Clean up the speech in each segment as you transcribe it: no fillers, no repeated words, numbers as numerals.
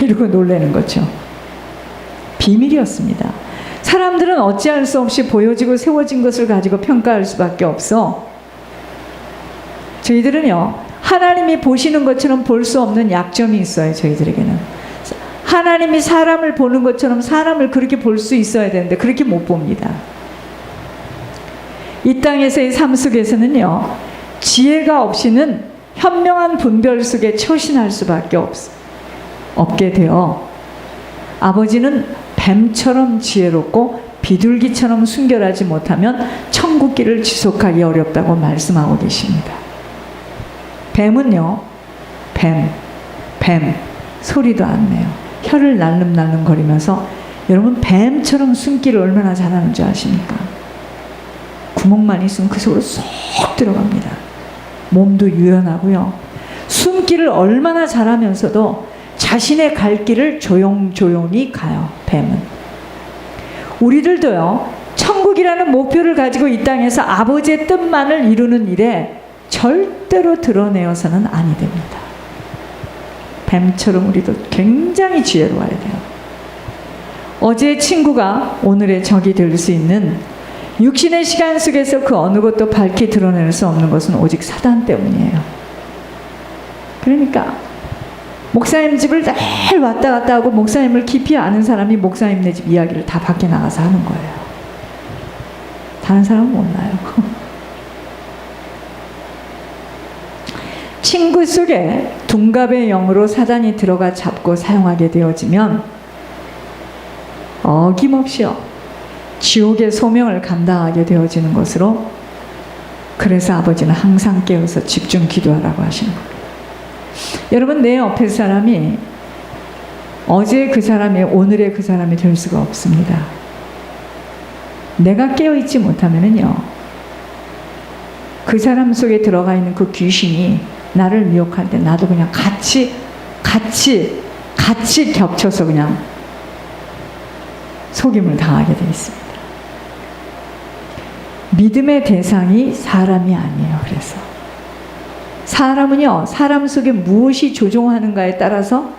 이러고 놀라는 거죠. 비밀이었습니다. 사람들은 어찌할 수 없이 보여지고 세워진 것을 가지고 평가할 수밖에 없어. 저희들은요, 하나님이 보시는 것처럼 볼 수 없는 약점이 있어요. 저희들에게는 하나님이 사람을 보는 것처럼 사람을 그렇게 볼 수 있어야 되는데 그렇게 못 봅니다. 이 땅에서의 삶 속에서는요, 지혜가 없이는 현명한 분별 속에 처신할 수밖에 없게 되어 아버지는 뱀처럼 지혜롭고 비둘기처럼 순결하지 못하면 천국길을 지속하기 어렵다고 말씀하고 계십니다. 뱀은요, 뱀 소리도 안 내요. 혀를 날름날름 거리면서, 여러분 뱀처럼 숨기를 얼마나 잘하는 줄 아십니까? 구멍만 있으면 그 속으로 쏙 들어갑니다. 몸도 유연하고요. 숨기를 얼마나 잘하면서도 자신의 갈 길을 조용조용히 가요. 뱀은. 우리들도요, 천국이라는 목표를 가지고 이 땅에서 아버지의 뜻만을 이루는 일에 절대로 드러내어서는 아니 됩니다. 뱀처럼 우리도 굉장히 지혜로워야 돼요. 어제의 친구가 오늘의 적이 될 수 있는 육신의 시간 속에서 그 어느 것도 밝히 드러낼 수 없는 것은 오직 사단 때문이에요. 그러니까 목사님 집을 늘 왔다 갔다 하고 목사님을 깊이 아는 사람이 목사님네 집 이야기를 다 밖에 나가서 하는 거예요. 다른 사람은 몰라요. 친구 속에 둔갑의 영으로 사단이 들어가 잡고 사용하게 되어지면 어김없이요, 지옥의 소명을 감당하게 되어지는 것으로, 그래서 아버지는 항상 깨어서 집중 기도하라고 하시는 거예요. 여러분, 내 옆에 사람이 어제 그 사람이 오늘의 그 사람이 될 수가 없습니다. 내가 깨어있지 못하면은요, 그 사람 속에 들어가 있는 그 귀신이 나를 미혹할 때 나도 그냥 같이 겹쳐서 그냥 속임을 당하게 되어 있습니다. 믿음의 대상이 사람이 아니에요. 그래서 사람은요, 사람 속에 무엇이 조종하는가에 따라서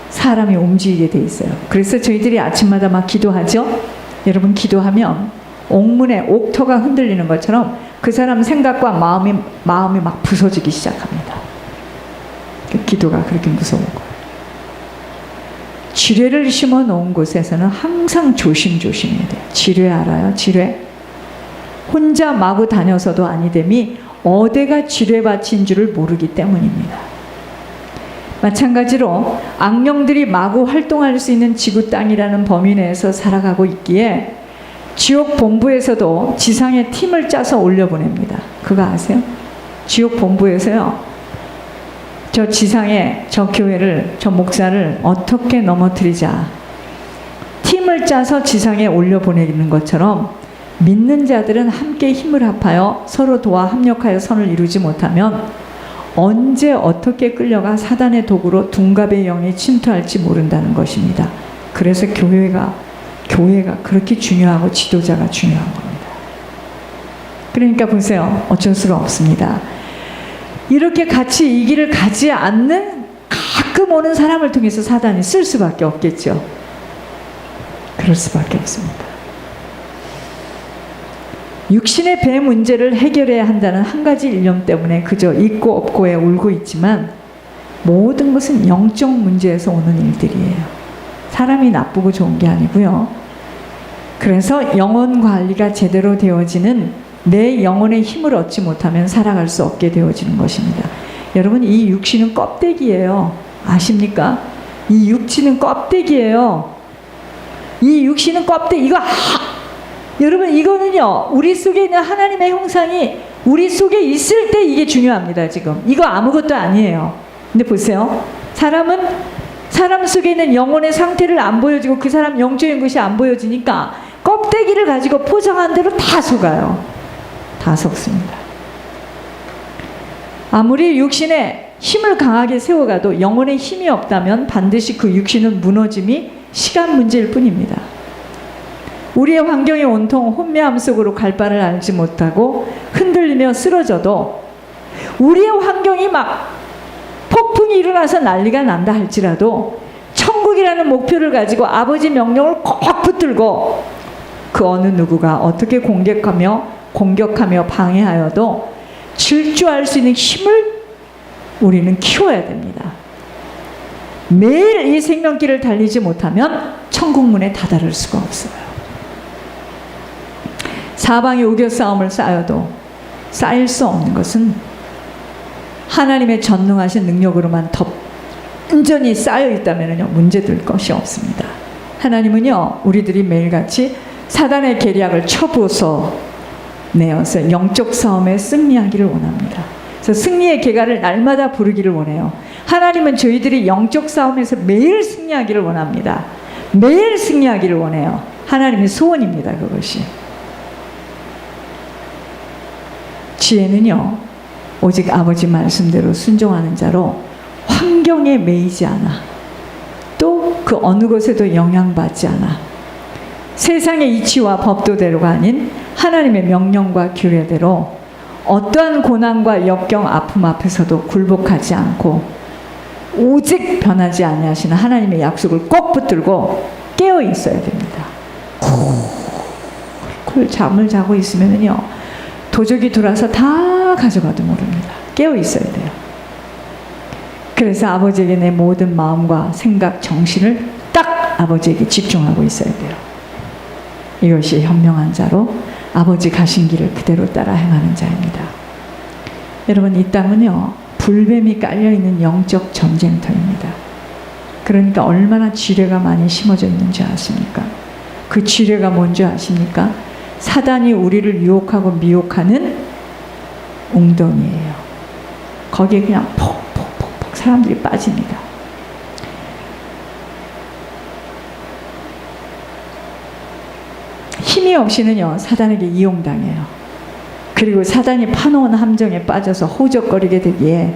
사람이 움직이게 돼 있어요. 그래서 저희들이 아침마다 막 기도하죠. 여러분, 기도하면 옥문에 옥터가 흔들리는 것처럼 그 사람 생각과 마음이 막 부서지기 시작합니다. 그 기도가 그렇게 무서운 거예요. 지뢰를 심어 놓은 곳에서는 항상 조심조심해야 돼요. 지뢰 알아요? 지뢰. 혼자 마구 다녀서도 아니됨이 어디가 지뢰밭인 줄을 모르기 때문입니다. 마찬가지로 악령들이 마구 활동할 수 있는 지구 땅이라는 범위 내에서 살아가고 있기에 지옥 본부에서도 지상에 팀을 짜서 올려보냅니다. 그거 아세요? 지옥 본부에서요, 저 지상에 저 교회를, 저 목사를 어떻게 넘어뜨리자 팀을 짜서 지상에 올려보내는 것처럼, 믿는 자들은 함께 힘을 합하여 서로 도와 합력하여 선을 이루지 못하면 언제 어떻게 끌려가 사단의 도구로 둔갑의 영이 침투할지 모른다는 것입니다. 그래서 교회가 그렇게 중요하고 지도자가 중요한 겁니다. 그러니까 보세요. 어쩔 수가 없습니다. 이렇게 같이 이 길을 가지 않는 가끔 오는 사람을 통해서 사단이 쓸 수밖에 없겠죠. 그럴 수밖에 없습니다. 육신의 배 문제를 해결해야 한다는 한 가지 일념 때문에 그저 있고 없고에 울고 있지만, 모든 것은 영적 문제에서 오는 일들이에요. 사람이 나쁘고 좋은 게 아니고요. 그래서 영혼 관리가 제대로 되어지는, 내 영혼의 힘을 얻지 못하면 살아갈 수 없게 되어지는 것입니다. 여러분, 이 육신은 껍데기예요. 아십니까? 이 육신은 껍데기예요. 이 육신은 껍데기. 여러분, 이거는요, 우리 속에 있는 하나님의 형상이 우리 속에 있을 때 이게 중요합니다. 지금 이거 아무것도 아니에요. 근데 보세요, 사람 속에 있는 영혼의 상태를 안 보여주고 그 사람 영적인 것이 안 보여지니까 껍데기를 가지고 포장한 대로 다 속아요. 다 속습니다. 아무리 육신에 힘을 강하게 세워가도 영혼에 힘이 없다면 반드시 그 육신은 무너짐이 시간 문제일 뿐입니다. 우리의 환경이 온통 혼미함 속으로 갈 바를 알지 못하고 흔들리며 쓰러져도, 우리의 환경이 막 폭풍이 일어나서 난리가 난다 할지라도 천국이라는 목표를 가지고 아버지 명령을 꼭 붙들고 그 어느 누구가 어떻게 공격하며 방해하여도 질주할 수 있는 힘을 우리는 키워야 됩니다. 매일 이 생명길을 달리지 못하면 천국 문에 다다를 수가 없어요. 사방에 우겨싸움을 쌓여도 쌓일 수 없는 것은 하나님의 전능하신 능력으로만 온전히 쌓여 있다면요 문제될 것이 없습니다. 하나님은요 우리들이 매일같이 사단의 계략을 쳐부어서 내어서 영적 싸움에 승리하기를 원합니다. 그래서 승리의 계가를 날마다 부르기를 원해요. 하나님은 저희들이 영적 싸움에서 매일 승리하기를 원합니다. 매일 승리하기를 원해요. 하나님의 소원입니다. 그것이. 지혜는요 오직 아버지 말씀대로 순종하는 자로 환경에 매이지 않아, 또 그 어느 것에도 영향받지 않아, 세상의 이치와 법도대로가 아닌 하나님의 명령과 규례대로 어떠한 고난과 역경 아픔 앞에서도 굴복하지 않고 오직 변하지 아니하시는 하나님의 약속을 꼭 붙들고 깨어 있어야 됩니다. 쿨쿨 잠을 자고 있으면요 도적이 들어와서 다 가져가도 모릅니다. 깨어 있어야 돼요. 그래서 아버지에게 내 모든 마음과 생각, 정신을 딱 아버지에게 집중하고 있어야 돼요. 이것이 현명한 자로 아버지 가신 길을 그대로 따라 행하는 자입니다. 여러분, 이 땅은요 불뱀이 깔려있는 영적 전쟁터입니다. 그러니까 얼마나 지뢰가 많이 심어져 있는지 아십니까? 그 지뢰가 뭔지 아십니까? 사단이 우리를 유혹하고 미혹하는 웅덩이에요. 거기에 그냥 폭폭폭폭 사람들이 빠집니다. 힘이 없이는요 사단에게 이용당해요. 그리고 사단이 파놓은 함정에 빠져서 호적거리게 되기에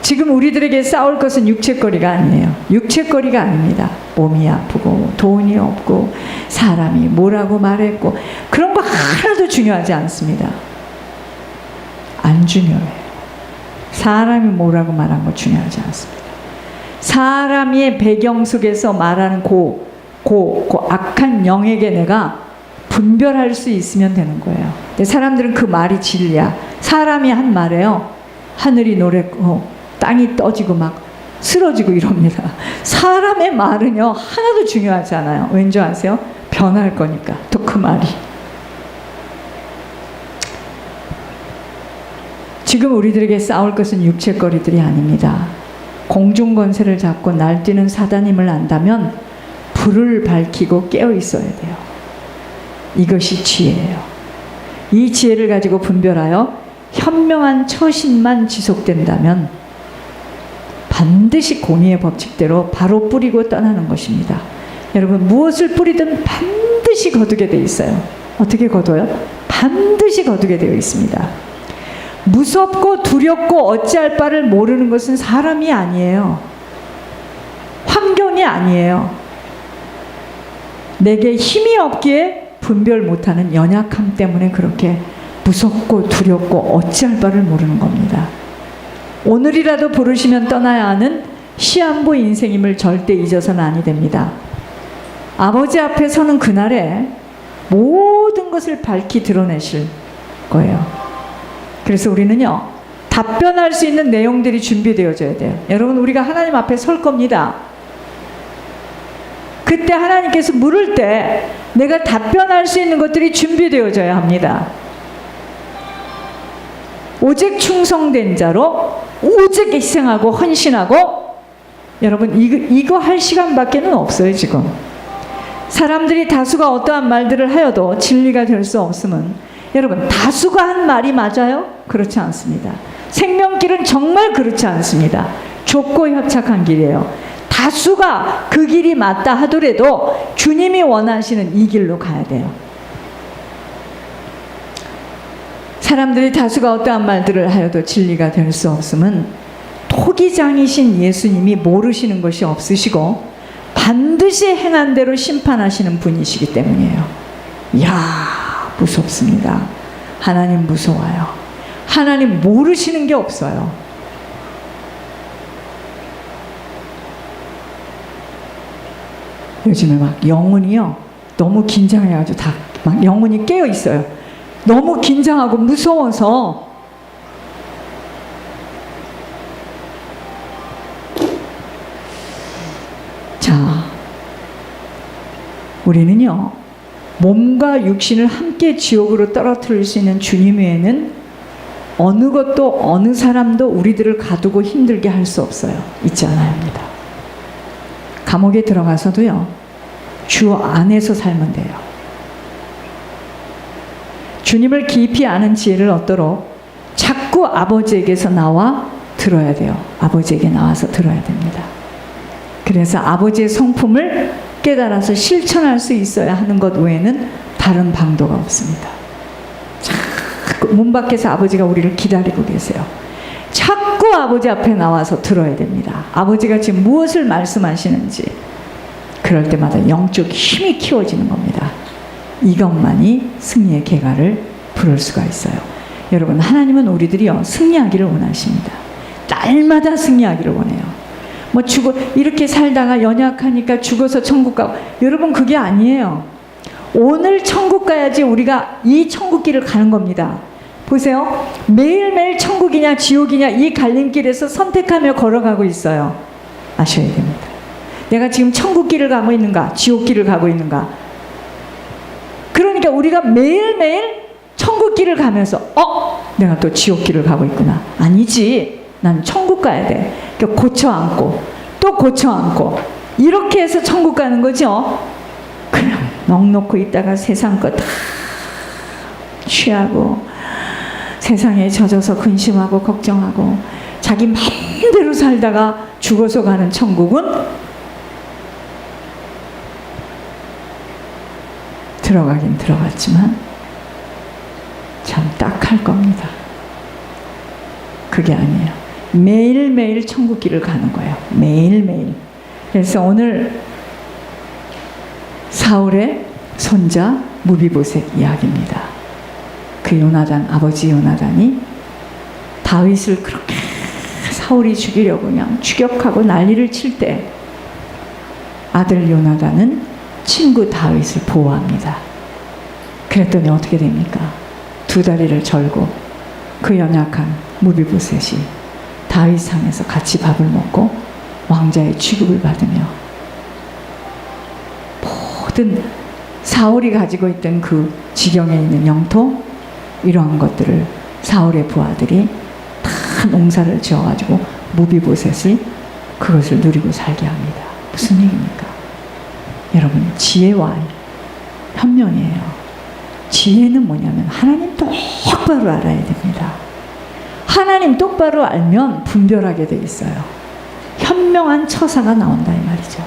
지금 우리들에게 싸울 것은 육체거리가 아니에요. 육체거리가 아닙니다. 몸이 아프고 돈이 없고 사람이 뭐라고 말했고 그런 거 하나도 중요하지 않습니다. 안 중요해요. 사람이 뭐라고 말한 거 중요하지 않습니다. 사람의 배경 속에서 말하는 그 악한 영에게 내가 분별할 수 있으면 되는 거예요. 근데 사람들은 그 말이 진리야. 사람이 한 말에요 하늘이 노랬고 땅이 떠지고 막 쓰러지고 이럽니다. 사람의 말은요 하나도 중요하지 않아요. 왠지 아세요? 변할 거니까. 또 그 말이 지금 우리들에게 싸울 것은 육체거리들이 아닙니다. 공중권세를 잡고 날뛰는 사단임을 안다면 불을 밝히고 깨어 있어야 돼요. 이것이 지혜예요. 이 지혜를 가지고 분별하여 현명한 처신만 지속된다면 반드시 공의의 법칙대로 바로 뿌리고 떠나는 것입니다. 여러분, 무엇을 뿌리든 반드시 거두게 되어 있어요. 어떻게 거둬요? 반드시 거두게 되어 있습니다. 무섭고 두렵고 어찌할 바를 모르는 것은 사람이 아니에요. 환경이 아니에요. 내게 힘이 없기에 분별 못하는 연약함 때문에 그렇게 무섭고 두렵고 어찌할 바를 모르는 겁니다. 오늘이라도 부르시면 떠나야 하는 시한부 인생임을 절대 잊어서는 아니 됩니다. 아버지 앞에 서는 그날에 모든 것을 밝히 드러내실 거예요. 그래서 우리는요 답변할 수 있는 내용들이 준비되어져야 돼요. 여러분, 우리가 하나님 앞에 설 겁니다. 그때 하나님께서 물을 때 내가 답변할 수 있는 것들이 준비되어져야 합니다. 오직 충성된 자로 오직 희생하고 헌신하고, 여러분 이거 할 시간밖에는 없어요. 지금 사람들이 다수가 어떠한 말들을 하여도 진리가 될 수 없으면, 여러분 다수가 한 말이 맞아요? 그렇지 않습니다. 생명길은 정말 그렇지 않습니다. 좁고 협착한 길이에요. 다수가 그 길이 맞다 하더라도 주님이 원하시는 이 길로 가야 돼요. 사람들이 다수가 어떠한 말들을 하여도 진리가 될 수 없음은 토기장이신 예수님이 모르시는 것이 없으시고 반드시 행한 대로 심판하시는 분이시기 때문이에요. 이야, 무섭습니다. 하나님 무서워요. 하나님 모르시는 게 없어요. 요즘에 막 영혼이요 너무 긴장해가지고 다 막 영혼이 깨어 있어요. 너무 긴장하고 무서워서. 자, 우리는요 몸과 육신을 함께 지옥으로 떨어뜨릴 수 있는 주님 외에는 어느 것도 어느 사람도 우리들을 가두고 힘들게 할 수 없어요. 잊지 않아야 합니다. 감옥에 들어가서도요 주 안에서 살면 돼요. 주님을 깊이 아는 지혜를 얻도록 자꾸 아버지에게서 나와 들어야 돼요. 아버지에게 나와서 들어야 됩니다. 그래서 아버지의 성품을 깨달아서 실천할 수 있어야 하는 것 외에는 다른 방도가 없습니다. 자꾸 문 밖에서 아버지가 우리를 기다리고 계세요. 자꾸 아버지 앞에 나와서 들어야 됩니다. 아버지가 지금 무엇을 말씀하시는지. 그럴 때마다 영적 힘이 키워지는 겁니다. 이것만이 승리의 계가를 부를 수가 있어요. 여러분, 하나님은 우리들이요 승리하기를 원하십니다. 날마다 승리하기를 원해요. 뭐 이렇게 살다가 연약하니까 죽어서 천국 가고, 여러분 그게 아니에요. 오늘 천국 가야지 우리가 이 천국 길을 가는 겁니다. 보세요. 매일매일 천국이냐 지옥이냐 이 갈림길에서 선택하며 걸어가고 있어요. 아셔야 됩니다. 내가 지금 천국 길을 가고 있는가 지옥 길을 가고 있는가. 그러니까 우리가 매일매일 천국 길을 가면서 내가 또 지옥 길을 가고 있구나. 아니지. 난 천국 가야 돼. 그러니까 고쳐 안고 또 고쳐 안고 이렇게 해서 천국 가는 거죠. 그냥 넋놓고 있다가 세상 거 다 취하고 세상에 젖어서 근심하고 걱정하고 자기 마음대로 살다가 죽어서 가는 천국은 들어가긴 들어갔지만 참 딱할 겁니다. 그게 아니에요. 매일매일 천국 길을 가는 거예요. 매일매일. 그래서 오늘 사울의 손자 무비보셋 이야기입니다. 그 요나단, 아버지 요나단이 다윗을 그렇게 사울이 죽이려고 그냥 추격하고 난리를 칠 때 아들 요나단은 친구 다윗을 보호합니다. 그랬더니 어떻게 됩니까? 두 다리를 절고 그 연약한 무비보셋이 다윗 상에서 같이 밥을 먹고 왕자의 취급을 받으며 모든 사울이 가지고 있던 그 지경에 있는 영토 이러한 것들을 사울의 부하들이 다 농사를 지어가지고 무비보셋을 그것을 누리고 살게 합니다. 무슨 얘기입니까? 여러분, 지혜와 현명이에요. 지혜는 뭐냐면 하나님 똑바로 알아야 됩니다. 하나님 똑바로 알면 분별하게 돼 있어요. 현명한 처사가 나온다 이 말이죠.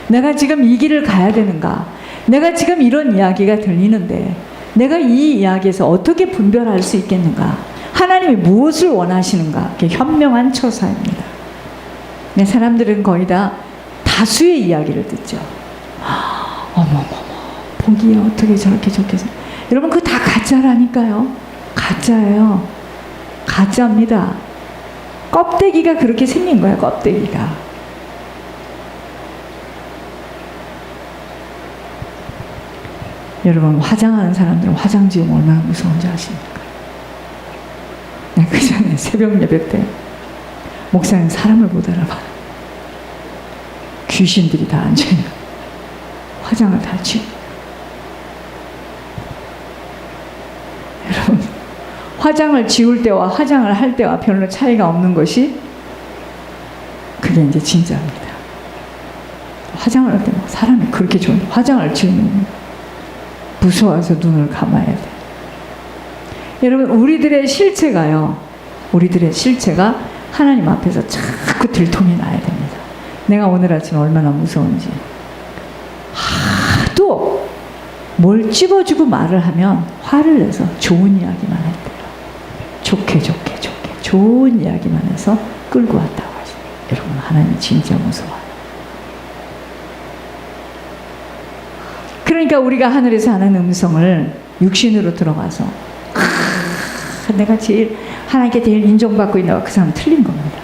내가 지금 이 길을 가야 되는가? 내가 지금 이런 이야기가 들리는데 내가 이 이야기에서 어떻게 분별할 수 있겠는가? 하나님이 무엇을 원하시는가? 그게 현명한 처사입니다. 네, 사람들은 거의 다 다수의 이야기를 듣죠. 어머머머, 보기에 어떻게 저렇게 좋게. 여러분, 그거 다 가짜라니까요. 가짜예요. 가짜입니다. 껍데기가 그렇게 생긴 거야, 껍데기가. 여러분, 화장하는 사람들은 화장 지우면 얼마나 무서운지 아십니까? 내가 그 전에 새벽 예배 때 목사님 사람을 못 알아봐. 귀신들이 다 앉아있는 화장을 다 지우고. 여러분, 화장을 지울 때와 화장을 할 때와 별로 차이가 없는 것이 그게 이제 진짜입니다. 화장을 할 때 사람이 그렇게 좋은데 화장을 지우면 무서워서 눈을 감아야 돼. 여러분, 우리들의 실체가요, 우리들의 실체가 하나님 앞에서 자꾸 들통이 나야 됩니다. 내가 오늘 아침 얼마나 무서운지. 하도 뭘 찝어주고 말을 하면 화를 내서 좋은 이야기만 했대요. 좋게 좋은 이야기만 해서 끌고 왔다고 하시죠. 여러분, 하나님 진짜 무서워요. 그러니까 우리가 하늘에서 하는 음성을 육신으로 들어가서 내가 제일 하나님께 제일 인정받고 있나 그 사람 틀린 겁니다.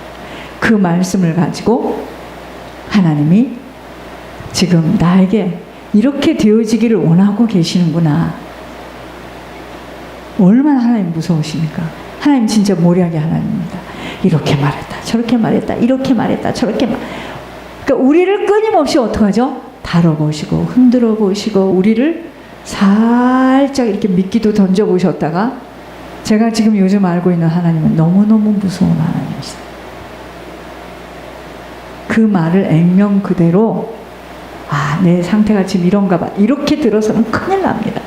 그 말씀을 가지고 하나님이 지금 나에게 이렇게 되어지기를 원하고 계시는구나. 얼마나 하나님 무서우십니까? 하나님 진짜 모략의 하나님입니다. 이렇게 말했다, 저렇게 말했다, 이렇게 말했다, 저렇게 그러니까 우리를 끊임없이 어떡하죠? 다뤄보시고 흔들어 보시고 우리를 살짝 이렇게 미끼도 던져보셨다가 제가 지금 요즘 알고 있는 하나님은 너무너무 무서운 하나님이시다. 그 말을 액면 그대로 내 상태가 지금 이런가 봐 이렇게 들어서는 큰일 납니다.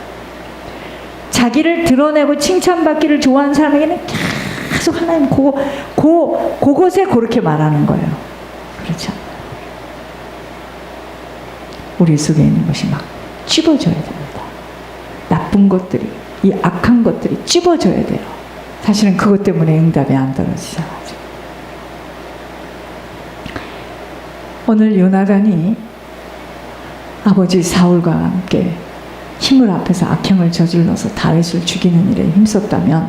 자기를 드러내고 칭찬받기를 좋아하는 사람에게는 계속 하나님 그곳에 그렇게 말하는 거예요. 그렇죠? 우리 속에 있는 것이 막 찝어져야 됩니다. 나쁜 것들이, 이 악한 것들이 찝어져야 돼요. 사실은 그것 때문에 응답이 안 떨어지잖아요. 오늘 요나단이 아버지 사울과 함께 힘을 합해서 악행을 저질러서 다윗을 죽이는 일에 힘썼다면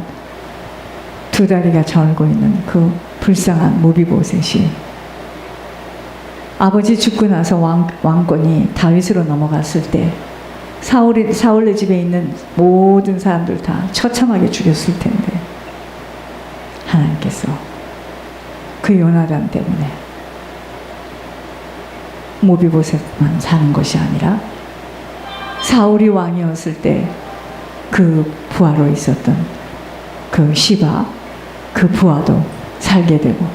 두 다리가 절고 있는 그 불쌍한 무비보셋이 아버지 죽고 나서 왕권이 다윗으로 넘어갔을 때 사울의 집에 있는 모든 사람들 다 처참하게 죽였을 텐데 하나님께서 그 요나단 때문에 무비보셋만 사는 것이 아니라 사울이 왕이었을 때 그 부하로 있었던 그 시바 그 부하도 살게 되고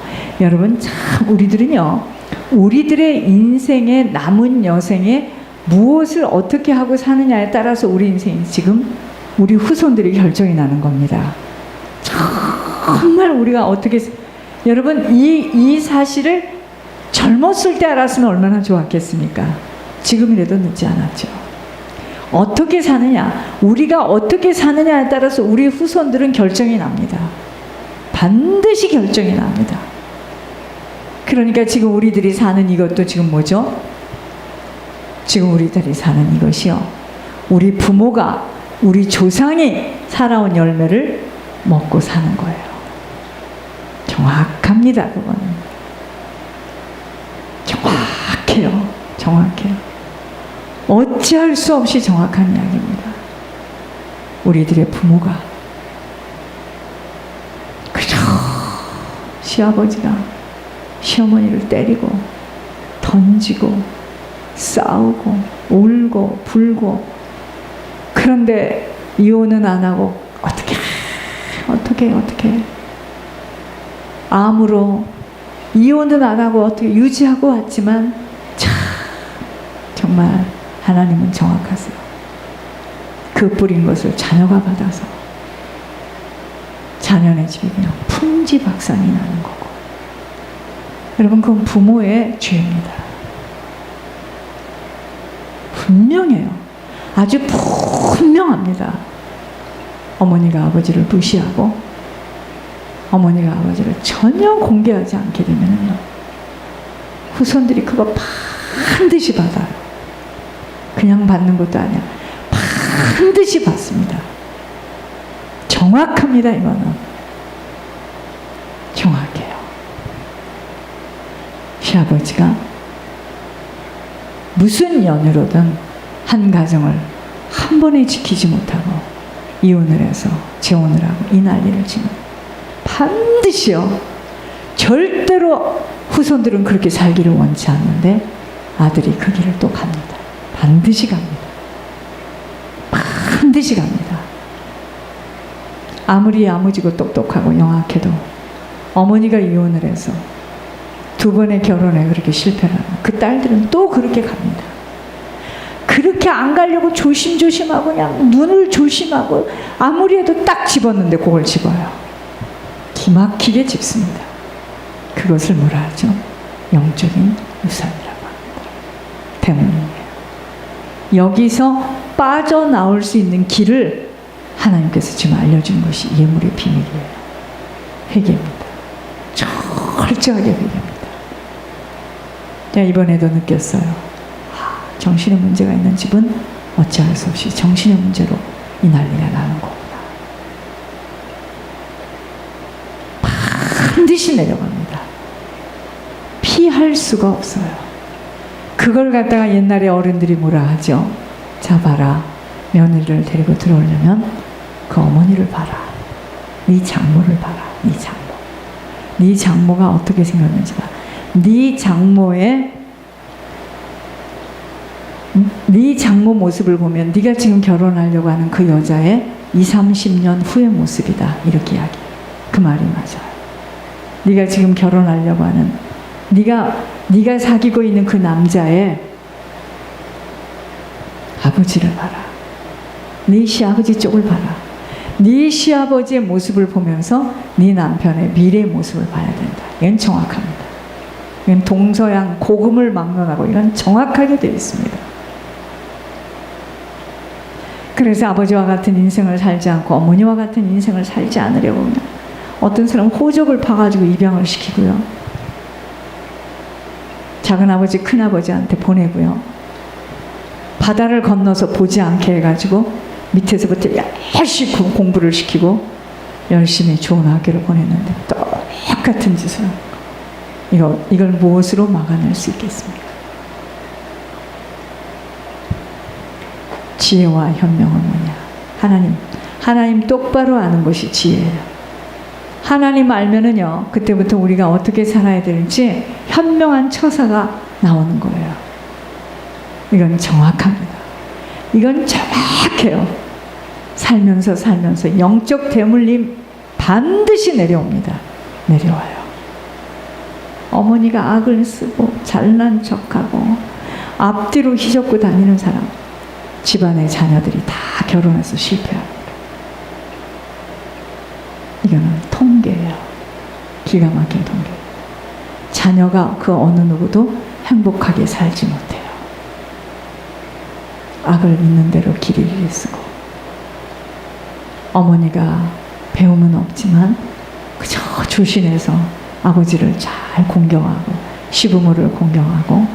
여러분 참 우리들은요 우리들의 인생의 남은 여생에 무엇을 어떻게 하고 사느냐에 따라서 우리 인생이 지금 우리 후손들이 결정이 나는 겁니다. 정말 우리가 어떻게 여러분 이 사실을 젊었을 때 알았으면 얼마나 좋았겠습니까? 지금이라도 늦지 않았죠. 어떻게 사느냐 우리가 어떻게 사느냐에 따라서 우리 후손들은 결정이 납니다. 반드시 결정이 납니다. 그러니까 지금 우리들이 사는 이것도 지금 뭐죠? 지금 우리들이 사는 이것이요 우리 부모가 우리 조상이 살아온 열매를 먹고 사는 거예요. 정확합니다. 그거는 정확해요. 어찌할 수 없이 정확한 이야기입니다. 우리들의 부모가 그저 시아버지가 시어머니를 때리고 던지고 싸우고 울고 불고 그런데 이혼은 안 하고 어떻게 암으로 이혼은 안 하고 어떻게 유지하고 왔지만 참 정말 하나님은 정확하세요. 그 뿌린 것을 자녀가 받아서 자녀네 집이 그냥 풍지박산이 나는 거고 여러분 그건 부모의 죄입니다. 분명해요. 아주 분명합니다. 어머니가 아버지를 무시하고 어머니가 아버지를 전혀 공개하지 않게 되면요 후손들이 그거 반드시 받아요. 그냥 받는 것도 아니야. 반드시 받습니다. 정확합니다. 이거는 정확해요. 시아버지가 무슨 연유로든 한 가정을 한 번에 지키지 못하고 이혼을 해서 재혼을 하고 이 난리를 치면 반드시요 절대로 후손들은 그렇게 살기를 원치 않는데 아들이 그 길을 또 갑니다. 반드시 갑니다. 반드시 갑니다. 아무리 야무지고 똑똑하고 영악해도 어머니가 이혼을 해서 두 번의 결혼에 그렇게 실패를 하면 그 딸들은 또 그렇게 갑니다. 그렇게 안 가려고 조심조심하고 그냥 눈을 조심하고 아무리 해도 딱 집었는데 그걸 집어요. 기막히게 집습니다. 그것을 뭐라 하죠? 영적인 유산이라고 합니다. 때문이에요. 여기서 빠져나올 수 있는 길을 하나님께서 지금 알려준 것이 예물의 비밀이에요. 회개입니다. 철저하게 회개입니다. 제가 이번에도 느꼈어요. 정신의 문제가 있는 집은 어찌할 수 없이 정신의 문제로 이 난리가 나는 거구나. 반드시 내려갑니다. 피할 수가 없어요. 그걸 갖다가 옛날에 어른들이 뭐라 하죠? 자 봐라, 며느리를 데리고 들어오려면 그 어머니를 봐라, 네 장모를 봐라, 네 장모. 네 장모가 어떻게 생겼는지 봐. 네 장모의 네 장모 모습을 보면 네가 지금 결혼하려고 하는 그 여자의 20, 30년 후의 모습이다. 이렇게 이야기. 그 말이 맞아요. 네가 지금 결혼하려고 하는 네가 사귀고 있는 그 남자의 아버지를 봐라. 네 시아버지 쪽을 봐라. 네 시아버지의 모습을 보면서 네 남편의 미래의 모습을 봐야 된다. 이건 정확합니다. 이건 동서양 고금을 막론하고 이건 정확하게 되어 있습니다. 그래서 아버지와 같은 인생을 살지 않고 어머니와 같은 인생을 살지 않으려고 하면 어떤 사람은 호적을 파가지고 입양을 시키고요. 작은아버지 큰아버지한테 보내고요. 바다를 건너서 보지 않게 해가지고 밑에서부터 열심히 공부를 시키고 열심히 좋은 학교를 보냈는데 똑같은 짓을 이걸 무엇으로 막아낼 수 있겠습니까? 지혜와 현명은 뭐냐? 하나님 똑바로 아는 것이 지혜예요. 하나님 알면은요, 그때부터 우리가 어떻게 살아야 될지 현명한 처사가 나오는 거예요. 이건 정확합니다. 이건 정확해요. 살면서 영적 대물림 반드시 내려옵니다. 내려와요. 어머니가 악을 쓰고 잘난 척하고 앞뒤로 휘젓고 다니는 사람, 집안의 자녀들이 다 결혼해서 실패합니다. 이거는 통계예요. 기가 막힌 통계. 자녀가 그 어느 누구도 행복하게 살지 못해요. 악을 있는 대로 길이를 쓰고, 어머니가 배움은 없지만 그저 조신해서 아버지를 잘 공경하고 시부모를 공경하고